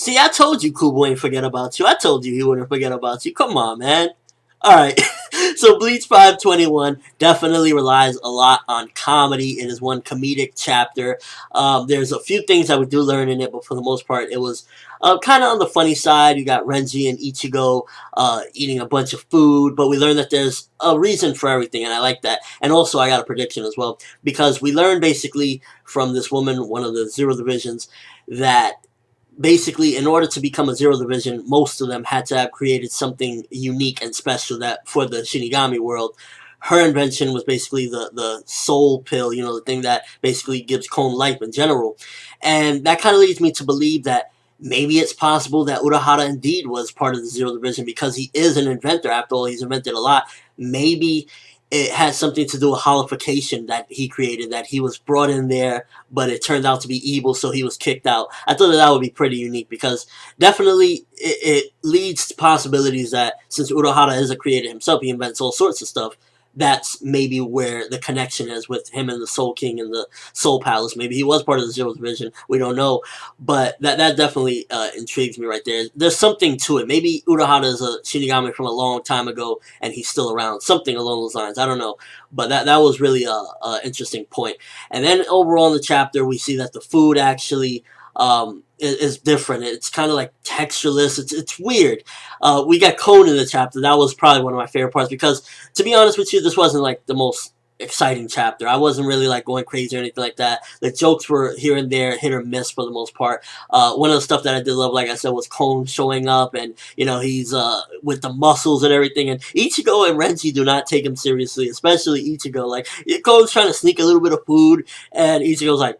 See, I told you Kubo ain't forget about you. I told you he wouldn't forget about you. Come on, man. Alright. So Bleach 521 definitely relies a lot on comedy. It is one comedic chapter. There's a few things that we do learn in it, but for the most part, it was kind of on the funny side. You got Renji and Ichigo eating a bunch of food, but we learn that there's a reason for everything, and I like that. And also, I got a prediction as well, because we learned basically from this woman, one of the Zero Divisions, that basically in order to become a Zero Division, most of them had to have created something unique and special that for the Shinigami world. Her invention was basically the soul pill, you know, the thing that basically gives Kon life in general. And that kind of leads me to believe that maybe it's possible that Urahara indeed was part of the Zero Division, because he is an inventor. After all, he's invented a lot. Maybe it has something to do with holification that he created, that he was brought in there, but it turned out to be evil, so he was kicked out. I thought that would be pretty unique, because definitely it leads to possibilities that since Urahara is a creator himself, he invents all sorts of stuff. That's maybe where the connection is with him and the Soul King and the Soul Palace. Maybe he was part of the Zero Division. We don't know. But that definitely intrigues me right there. There's something to it. Maybe Urahara is a Shinigami from a long time ago and he's still around. Something along those lines. I don't know. But that was really a interesting point. And then overall in the chapter, we see that the food actually is different. It's kind of like textureless. It's weird. We got Kon in the chapter. That was probably one of my favorite parts, because to be honest with you, this wasn't like the most exciting chapter. I wasn't really like going crazy or anything like that. The jokes were here and there, hit or miss for the most part. One of the stuff that I did love, like I said, was Kon showing up, and you know, he's with the muscles and everything. And Ichigo and Renji do not take him seriously, especially Ichigo. Like Kon's trying to sneak a little bit of food, and Ichigo's like,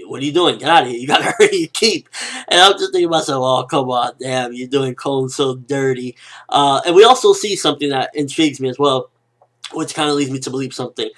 what are you doing? Get out of here. You gotta hurry your keep. And I'm just thinking to myself, oh, come on, damn, you're doing Kon so dirty. And we also see something that intrigues me as well, which kind of leads me to believe something.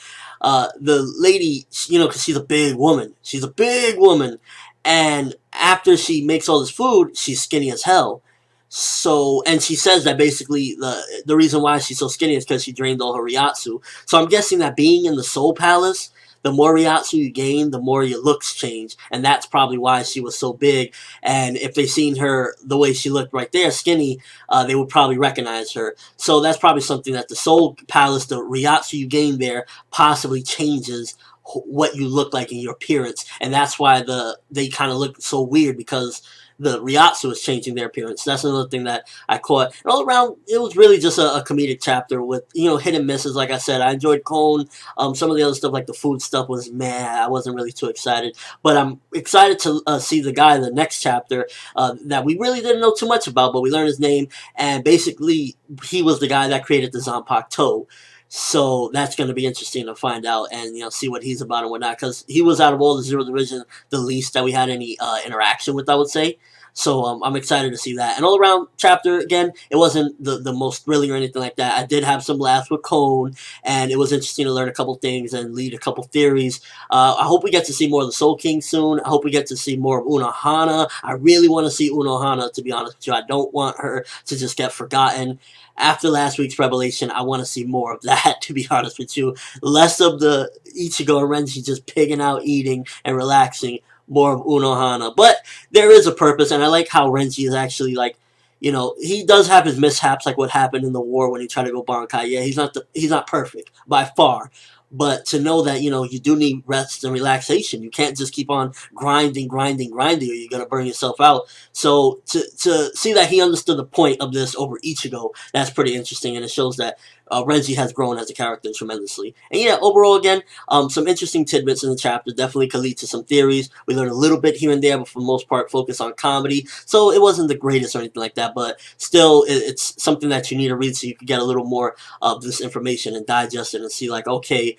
The lady, you know, because she's a big woman. She's a big woman. And after she makes all this food, she's skinny as hell. So, and she says that basically the reason why she's so skinny is because she drained all her Ryatsu. So I'm guessing that being in the Soul Palace, the more Ryatsu you gain, the more your looks change. And that's probably why she was so big. And if they seen her the way she looked right there, skinny, they would probably recognize her. So that's probably something that the Soul Palace, the Ryatsu you gain there, possibly changes what you look like in your appearance. And that's why they kind of look so weird, because the Ryatsu is changing their appearance. That's another thing that I caught. And all around, it was really just a comedic chapter with, you know, hit and misses. Like I said, I enjoyed Kon. Some of the other stuff, like the food stuff, was meh. I wasn't really too excited. But I'm excited to see the guy in the next chapter that we really didn't know too much about, but we learned his name. And basically, he was the guy that created the Zanpakuto. So that's going to be interesting to find out and, you know, see what he's about and whatnot, because he was, out of all the Zero Division, the least that we had any interaction with, I would say. So I'm excited to see that. And all around chapter, again, it wasn't the most thrilling or anything like that. I did have some laughs with Kon, and it was interesting to learn a couple things and lead a couple theories. I hope we get to see more of the Soul King soon. I hope we get to see more of Unohana. I really want to see Unohana, to be honest with you. I don't want her to just get forgotten. After last week's revelation, I want to see more of that, to be honest with you. Less of the Ichigo and Renji just pigging out, eating, and relaxing. More of Unohana. But there is a purpose, and I like how Renji is actually, like, you know, he does have his mishaps, like what happened in the war when he tried to go Bankai. Yeah, he's not perfect by far. But to know that, you know, you do need rest and relaxation. You can't just keep on grinding, or you're going to burn yourself out. So to see that he understood the point of this over Ichigo, that's pretty interesting. And it shows that Renji has grown as a character tremendously. And yeah, overall, again, some interesting tidbits in the chapter. Definitely could lead to some theories. We learned a little bit here and there, but for the most part, focus on comedy. So it wasn't the greatest or anything like that, but still, it's something that you need to read so you can get a little more of this information and digest it and see, like, okay,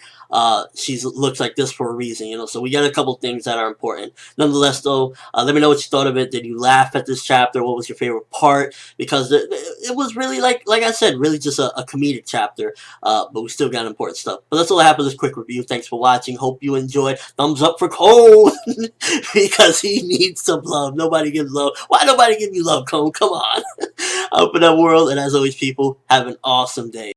she looks like this for a reason, you know. So we got a couple things that are important. Nonetheless, though, let me know what you thought of it. Did you laugh at this chapter? What was your favorite part? Because it was really, like I said, really just a comedic chapter, but we still got important stuff. But that's all I have for this quick review. Thanks for watching. Hope you enjoyed. Thumbs up for Cole because he needs some love. Nobody gives love. Why nobody give you love, Cole? Come on. Open up world, and as always, people, have an awesome day.